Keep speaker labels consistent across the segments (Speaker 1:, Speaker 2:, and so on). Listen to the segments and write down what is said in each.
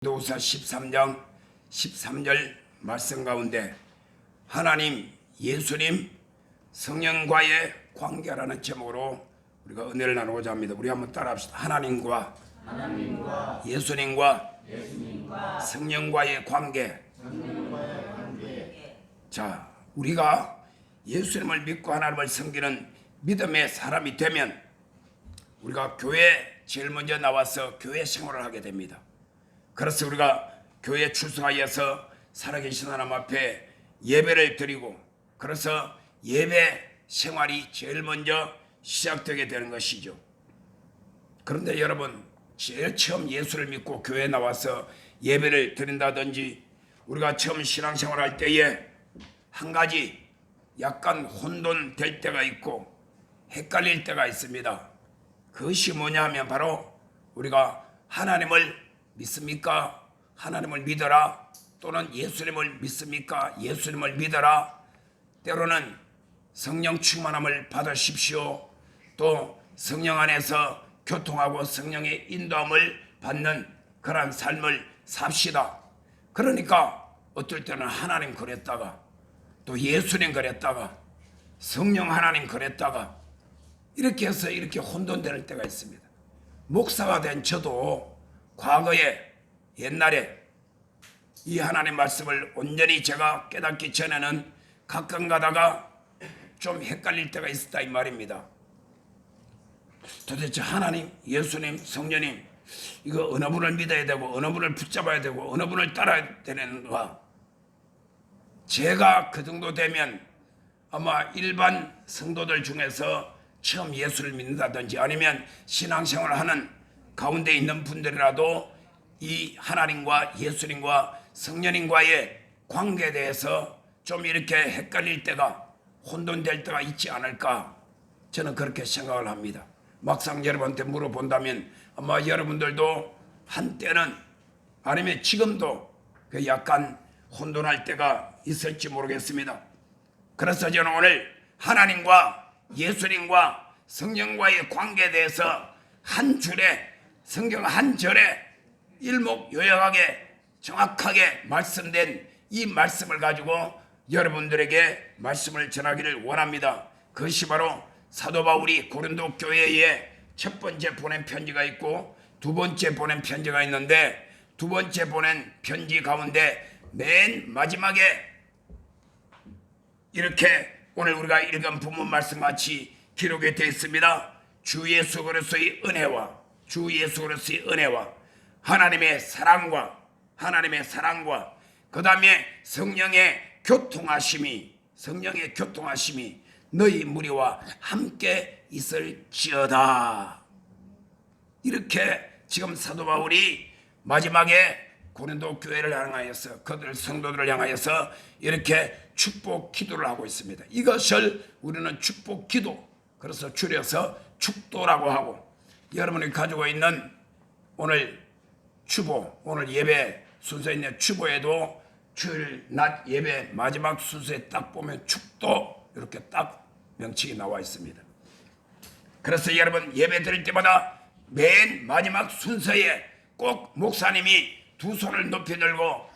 Speaker 1: 도후서 13장 13절 말씀 가운데 하나님, 예수님, 성령과의 관계라는 제목으로 우리가 은혜를 나누고자 합니다. 우리 한번 따라합시다. 하나님과 예수님과 성령과의 관계. 자, 우리가 예수님을 믿고 하나님을 섬기는 믿음의 사람이 되면 우리가 교회에 제일 먼저 나와서 교회 생활을 하게 됩니다. 그래서 우리가 교회에 출석하여서 살아계신 하나님 앞에 예배를 드리고, 그래서 예배 생활이 제일 먼저 시작되게 되는 것이죠. 그런데 여러분, 제일 처음 예수를 믿고 교회에 나와서 예배를 드린다든지 우리가 처음 신앙생활 할 때에 한 가지 약간 혼돈될 때가 있고 헷갈릴 때가 있습니다. 그것이 뭐냐 하면 바로 우리가 하나님을 믿습니까? 하나님을 믿어라. 또는 예수님을 믿습니까? 예수님을 믿어라. 때로는 성령 충만함을 받으십시오. 또 성령 안에서 교통하고 성령의 인도함을 받는 그러한 삶을 삽시다. 그러니까 어떨 때는 하나님 그랬다가 또 예수님 그랬다가 성령 하나님 그랬다가 이렇게 해서 이렇게 혼돈되는 때가 있습니다. 목사가 된 저도 과거에 옛날에 이 하나님 말씀을 온전히 제가 깨닫기 전에는 가끔 가다가 좀 헷갈릴 때가 있었다 이 말입니다. 도대체 하나님, 예수님, 성령님 이거 어느 분을 믿어야 되고 어느 분을 붙잡아야 되고 어느 분을 따라야 되는가. 제가 그 정도 되면 아마 일반 성도들 중에서 처음 예수를 믿는다든지 아니면 신앙생활을 하는 가운데 있는 분들이라도 이 하나님과 예수님과 성령님과의 관계에 대해서 좀 이렇게 헷갈릴 때가 혼돈될 때가 있지 않을까, 저는 그렇게 생각을 합니다. 막상 여러분한테 물어본다면 아마 여러분들도 한때는 아니면 지금도 그 약간 혼돈할 때가 있을지 모르겠습니다. 그래서 저는 오늘 하나님과 예수님과 성령과의 관계에 대해서 한 줄에 성경 한 절에 일목요연하게 정확하게 말씀된 이 말씀을 가지고 여러분들에게 말씀을 전하기를 원합니다. 그것이 바로 사도 바울이 고린도 교회에 첫 번째 보낸 편지가 있고 두 번째 보낸 편지가 있는데, 두 번째 보낸 편지 가운데 맨 마지막에 이렇게 오늘 우리가 읽은 본문 말씀 같이 기록이 되어 있습니다. 주 예수 그리스도의 은혜와 주 예수 그리스도의 은혜와 하나님의 사랑과 그 다음에 성령의 교통하심이 너희 무리와 함께 있을지어다. 이렇게 지금 사도 바울이 마지막에 고린도 교회를 향하여서 그들 성도들을 향하여서 이렇게 축복 기도를 하고 있습니다. 이것을 우리는 축복 기도, 그래서 줄여서 축도라고 하고, 여러분이 가지고 있는 오늘 추보, 오늘 예배 순서에 있는 추보에도 주일 낮 예배 마지막 순서에 딱 보면 축도 이렇게 딱 명칭이 나와 있습니다. 그래서 여러분 예배 드릴 때마다 맨 마지막 순서에 꼭 목사님이 두 손을 높이 들고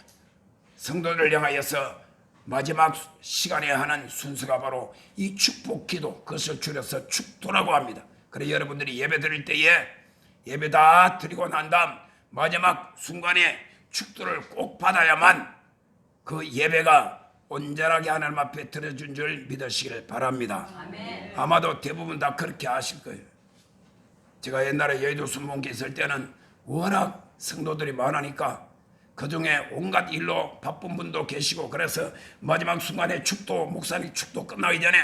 Speaker 1: 성도를 향하여서 마지막 시간에 하는 순서가 바로 이 축복 기도, 그것을 줄여서 축도라고 합니다. 그래서 여러분들이 예배 드릴 때에 예배 다 드리고 난 다음 마지막 순간에 축도를 꼭 받아야만 그 예배가 온전하게 하나님 앞에 드려준 줄 믿으시길 바랍니다. 아멘. 아마도 대부분 다 그렇게 아실 거예요. 제가 옛날에 여의도 순복음교회 있을 때는 워낙 성도들이 많으니까 그중에 온갖 일로 바쁜 분도 계시고, 그래서 마지막 순간에 축도, 목사님 축도 끝나기 전에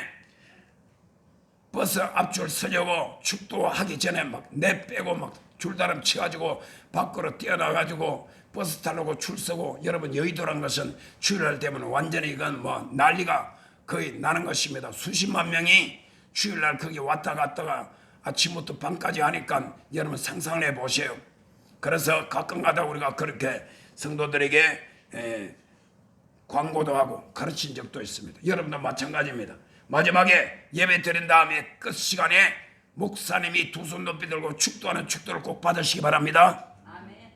Speaker 1: 버스 앞줄 서려고 축도하기 전에 막 내 빼고 막 줄다름 쳐가지고 밖으로 뛰어나가지고 버스 타려고 줄 서고, 여러분 여의도란 것은 주일날 되면 완전히 이건 뭐 난리가 거의 나는 것입니다. 수십만 명이 주일날 거기 왔다 갔다가 아침부터 밤까지 하니까 여러분 상상을 해보세요. 그래서 가끔 가다 우리가 그렇게 성도들에게 광고도 하고 가르친 적도 있습니다. 여러분도 마찬가지입니다. 마지막에 예배 드린 다음에 끝 시간에 목사님이 두 손 높이 들고 축도하는 축도를 꼭 받으시기 바랍니다. 아멘.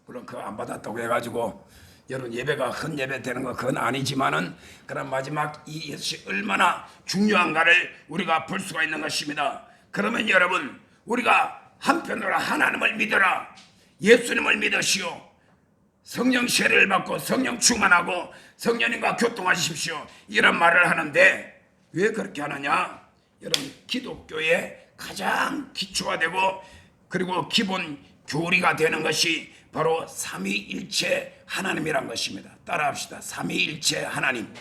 Speaker 1: 물론 그거 안 받았다고 해가지고 여러분 예배가 큰 예배 되는 거 그건 아니지만은 그런 마지막 이 예수이 얼마나 중요한가를 우리가 볼 수가 있는 것입니다. 그러면 여러분 우리가 한편으로 하나님을 믿어라, 예수님을 믿으시오, 성령 세례를 받고 성령 충만하고 성령님과 교통하십시오, 이런 말을 하는데 왜 그렇게 하느냐? 여러분 기독교의 가장 기초가 되고 그리고 기본 교리가 되는 것이 바로 삼위일체 하나님이란 것입니다. 따라합시다. 삼위일체 하나님.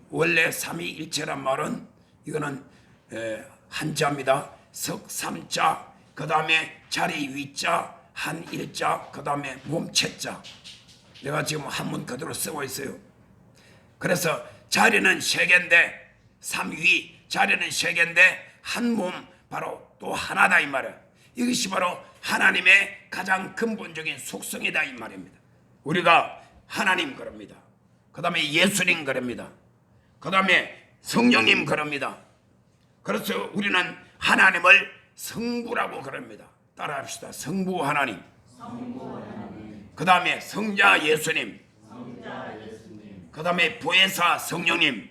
Speaker 1: 원래 삼위일체란 말은 이거는 한자입니다. 석삼자, 그 다음에 자리 위자, 한일자, 그 다음에 몸체자. 내가 지금 한문 그대로 쓰고 있어요. 그래서 자리는 세 개인데 삼위, 자리는 세 개인데 한 몸, 바로 또 하나다 이 말이에요. 이것이 바로 하나님의 가장 근본적인 속성이다 이 말입니다. 우리가 하나님 그럽니다. 그 다음에 예수님 그럽니다. 그 다음에 성령님 그럽니다. 그래서 우리는 하나님을 성부라고 그럽니다. 따라합시다. 성부 하나님. 그 다음에 성자 예수님. 그 다음에 보혜사 성령님.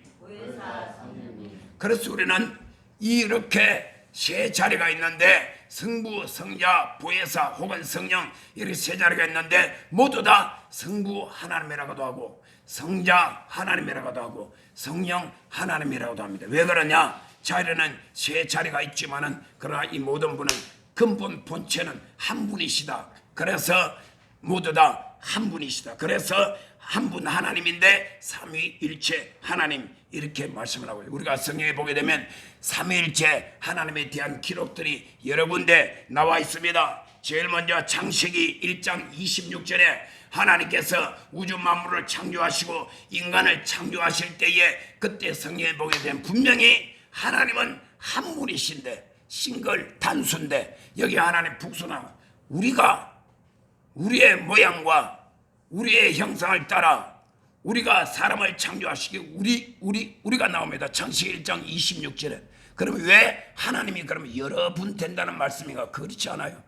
Speaker 1: 그래서 우리는 이렇게 세 자리가 있는데 성부, 성자, 보혜사 혹은 성령 이렇게 세 자리가 있는데 모두 다 성부 하나님이라고도 하고 성자 하나님이라고도 하고 성령 하나님이라고도 합니다. 왜 그러냐? 자리는 세 자리가 있지만은 그러나 이 모든 분은 근본 본체는 한 분이시다. 그래서 모두 다 한 분이시다. 그래서 한 분 하나님인데 삼위일체 하나님 이렇게 말씀을 하고 우리가 성경에 보게 되면 삼위일체 하나님에 대한 기록들이 여러 군데 나와 있습니다. 제일 먼저 창세기 1장 26절에 하나님께서 우주 만물을 창조하시고 인간을 창조하실 때에 그때 성경에 보게 되면 분명히 하나님은 한 분이신데 싱글 단수인데 여기 하나님 복수나 우리가 우리의 모양과 우리의 형상을 따라 우리가 사람을 창조하시기 우리가 나옵니다. 창세기 1장 26절에. 그러면 왜 하나님이 그러면 여러 분 된다는 말씀인가? 그렇지 않아요.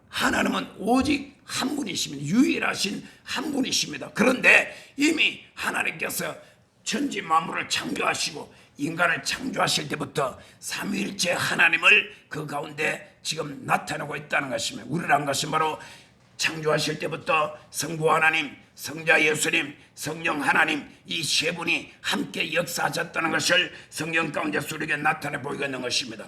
Speaker 1: 하나님은 오직 한 분이십니다. 유일하신 한 분이십니다. 그런데 이미 하나님께서 천지 만물을 창조하시고 인간을 창조하실 때부터 삼위일체 하나님을 그 가운데 지금 나타내고 있다는 것입니다. 우리란 것은 바로 창조하실 때부터 성부 하나님, 성자 예수님, 성령 하나님 이 세 분이 함께 역사하셨다는 것을 성경 가운데서 우리에게 나타내 보이고 있는 것입니다.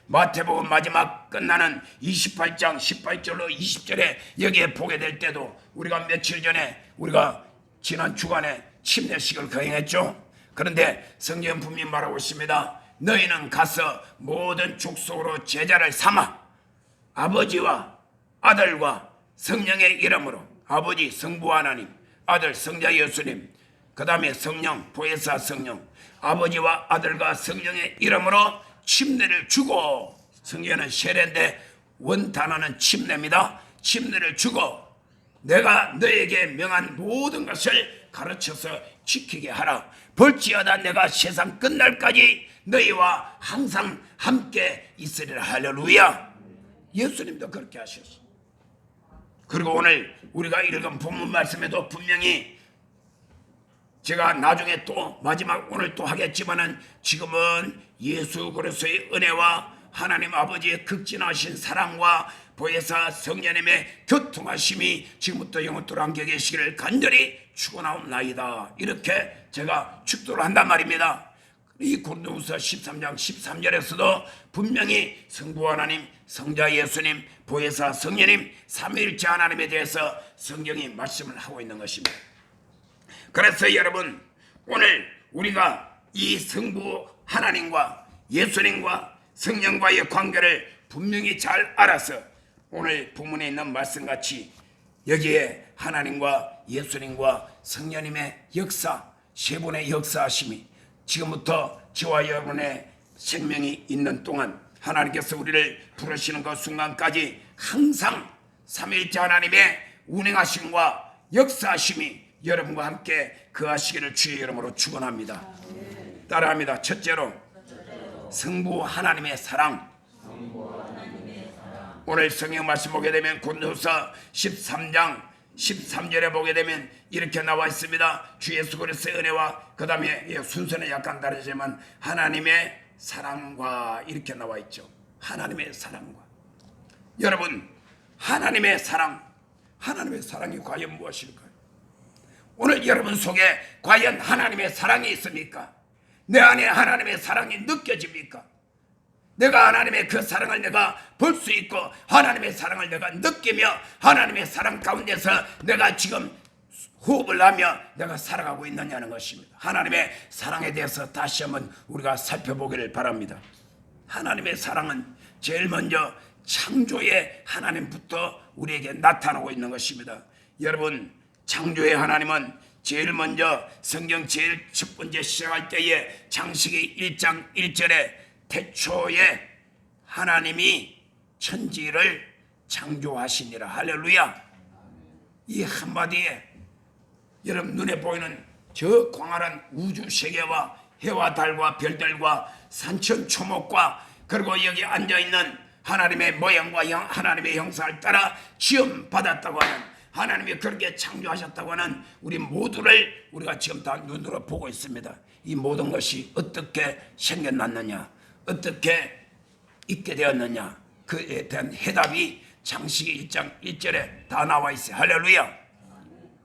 Speaker 1: 마태복음 마지막 끝나는 28장 18절로 20절에 여기에 보게 될 때도 우리가 며칠 전에 우리가 지난 주간에 침례식을 거행했죠. 그런데 성경 분명히 말하고 있습니다. 너희는 가서 모든 족속으로 제자를 삼아 아버지와 아들과 성령의 이름으로, 아버지 성부 하나님, 아들 성자 예수님, 그 다음에 성령 보혜사 성령, 아버지와 아들과 성령의 이름으로 침례를 주고, 성경에는 세례인데 원단어는 침례입니다. 침례를 주고 내가 너에게 명한 모든 것을 가르쳐서 지키게 하라. 볼지어다 내가 세상 끝날까지 너희와 항상 함께 있으리라. 할렐루야. 예수님도 그렇게 하셨어. 그리고 오늘 우리가 읽은 본문 말씀에도 분명히 제가 나중에 또 마지막 오늘 또 하겠지만은 지금은 예수 그리스도의 은혜와 하나님 아버지의 극진하신 사랑과 보혜사 성령님의 교통하심이 지금부터 영원토록 함께 계시기를 간절히 축원하옵나이다. 이렇게 제가 축도를 한단 말입니다. 이 고린도후서 13장 13절에서도 분명히 성부 하나님, 성자 예수님, 보혜사 성령님, 삼위일체 하나님에 대해서 성경이 말씀을 하고 있는 것입니다. 그래서 여러분 오늘 우리가 이 성부 하나님과 예수님과 성령과의 관계를 분명히 잘 알아서 오늘 본문에 있는 말씀같이 여기에 하나님과 예수님과 성령님의 역사, 세 분의 역사하심이 지금부터 저와 여러분의 생명이 있는 동안 하나님께서 우리를 부르시는 그 순간까지 항상 삼위일체 하나님의 운행하심과 역사하심이 여러분과 함께 거하시기를 주의 이름으로 축원합니다. 따라합니다. 첫째로 성부 하나님의 사랑, 오늘 성경 말씀 보게 되면 고린도후서 13장 13절에 보게 되면 이렇게 나와 있습니다. 주 예수 그리스도의 은혜와 그 다음에 순서는 약간 다르지만 하나님의 사랑과 이렇게 나와 있죠. 하나님의 사랑과. 여러분, 하나님의 사랑이 과연 무엇일까요? 오늘 여러분 속에 과연 하나님의 사랑이 있습니까? 내 안에 하나님의 사랑이 느껴집니까? 내가 하나님의 그 사랑을 내가 볼 수 있고 하나님의 사랑을 내가 느끼며 하나님의 사랑 가운데서 내가 지금 호흡을 하며 내가 살아가고 있느냐는 것입니다. 하나님의 사랑에 대해서 다시 한번 우리가 살펴보기를 바랍니다. 하나님의 사랑은 제일 먼저 창조의 하나님부터 우리에게 나타나고 있는 것입니다. 여러분, 창조의 하나님은 제일 먼저 성경 제일 첫 번째 시작할 때에 창세기 1장 1절에 태초에 하나님이 천지를 창조하시니라. 할렐루야. 이 한마디에 여러분 눈에 보이는 저 광활한 우주 세계와 해와 달과 별들과 산천 초목과 그리고 여기 앉아있는 하나님의 모양과 하나님의 형상을 따라 지음받았다고 하는 하나님이 그렇게 창조하셨다고 하는 우리 모두를 우리가 지금 다 눈으로 보고 있습니다. 이 모든 것이 어떻게 생겨났느냐, 어떻게 있게 되었느냐, 그에 대한 해답이 창세기 1장 1절에 다 나와 있어요. 할렐루야.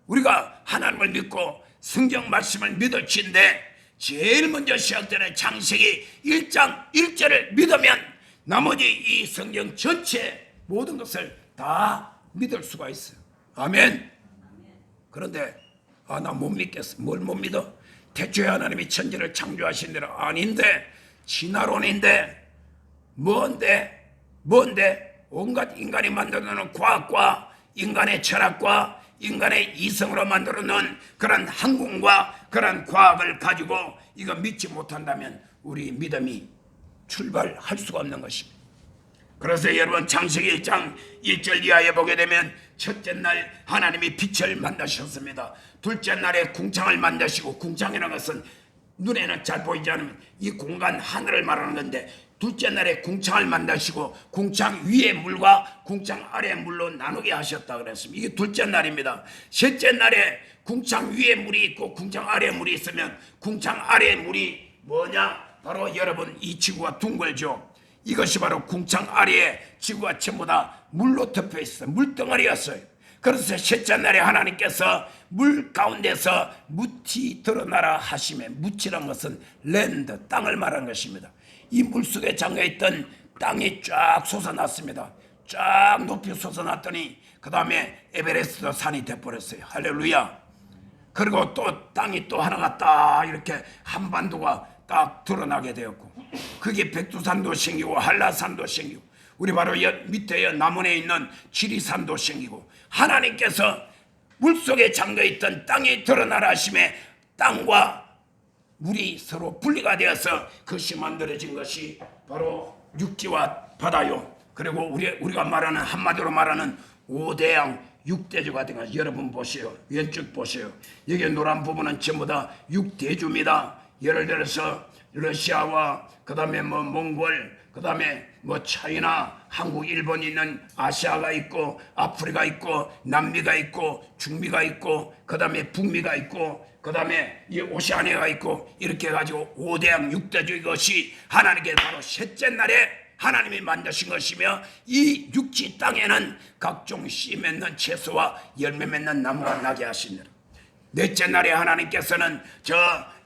Speaker 1: 우리가 하나님을 믿고 성경 말씀을 믿을지인데 제일 먼저 시작되는 창세기 1장 1절을 믿으면 나머지 이 성경 전체 모든 것을 다 믿을 수가 있어요. 아멘. 그런데 나 못 믿겠어. 뭘 못 믿어? 태초에 하나님이 천지를 창조하신 대로 아닌데, 진화론인데, 뭔데 온갖 인간이 만들어놓은 과학과 인간의 철학과 인간의 이성으로 만들어놓은 그런 학문과 그런 과학을 가지고 이거 믿지 못한다면 우리 믿음이 출발할 수가 없는 것입니다. 그래서 여러분 창세기 1장 1절 이하에 보게 되면 첫째 날 하나님이 빛을 만드셨습니다. 둘째 날에 궁창을 만드시고, 궁창이라는 것은 눈에는 잘 보이지 않으면 이 공간 하늘을 말하는 건데, 둘째 날에 궁창을 만드시고 궁창 위의 물과 궁창 아래의 물로 나누게 하셨다 그랬습니다. 이게 둘째 날입니다. 셋째 날에 궁창 위에 물이 있고 궁창 아래에 물이 있으면 궁창 아래의 물이 뭐냐? 바로 여러분 이 지구가 둥글죠. 이것이 바로 궁창 아래에 지구가 전부 다 물로 덮여 있어요. 물덩어리였어요. 그래서 셋째 날에 하나님께서 물 가운데서 묻이 드러나라 하시매, 묻이란 것은 랜드, 땅을 말하는 것입니다. 이 물속에 잠겨있던 땅이 쫙 솟아났습니다. 쫙 높이 솟아났더니 그 다음에 에베레스트 산이 돼버렸어요. 할렐루야. 그리고 또 땅이 또 하나가 딱 이렇게 한반도가 딱 드러나게 되었고, 그게 백두산도 생기고 한라산도 생기고 우리 바로 밑에 남원에 있는 지리산도 생기고, 하나님께서 물속에 잠겨있던 땅이 드러나라 하심에 땅과 물이 서로 분리가 되어서 그것이 만들어진 것이 바로 육지와 바다요. 그리고 우리가 말하는, 한마디로 말하는 5대양 6대주가 된 것. 여러분 보세요. 왼쪽 보세요. 여기 노란 부분은 전부 다 6대주입니다. 예를 들어서 러시아와 그 다음에 몽골, 그 다음에 차이나, 한국, 일본이 있는 아시아가 있고, 아프리카 있고, 남미가 있고, 중미가 있고, 그 다음에 북미가 있고, 그 다음에 이 오세아니아가 있고, 이렇게 해가지고 5대양 6대주 이것이 하나님께 바로 셋째 날에 하나님이 만드신 것이며, 이 육지 땅에는 각종 씨 맺는 채소와 열매 맺는 나무가 나게 하시니라. 넷째 날에 하나님께서는 저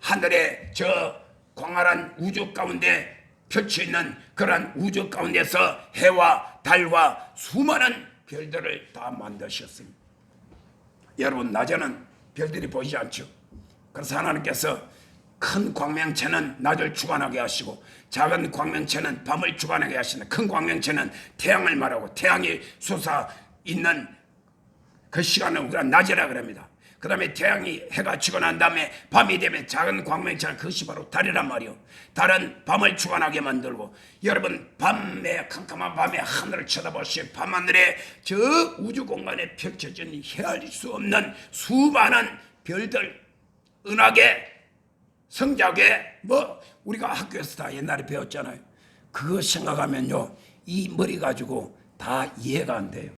Speaker 1: 하늘에 저 광활한 우주 가운데 펼쳐있는 그런 우주 가운데서 해와 달과 수많은 별들을 다 만드셨습니다. 여러분, 낮에는 별들이 보이지 않죠. 그래서 하나님께서 큰 광명체는 낮을 주관하게 하시고 작은 광명체는 밤을 주관하게 하시는, 큰 광명체는 태양을 말하고 태양이 솟아 있는 그 시간을 우리가 낮이라 그럽니다. 그 다음에 태양이, 해가 지고 난 다음에 밤이 되면 작은 광명체는 그것이 바로 달이란 말이요. 달은 밤을 주관하게 만들고, 여러분 밤에, 캄캄한 밤에 하늘을 쳐다보시오. 밤하늘에 저 우주 공간에 펼쳐진 헤아릴 수 없는 수많은 별들, 은하계, 성자계, 우리가 학교에서 다 옛날에 배웠잖아요. 그거 생각하면요, 이 머리 가지고 다 이해가 안 돼요.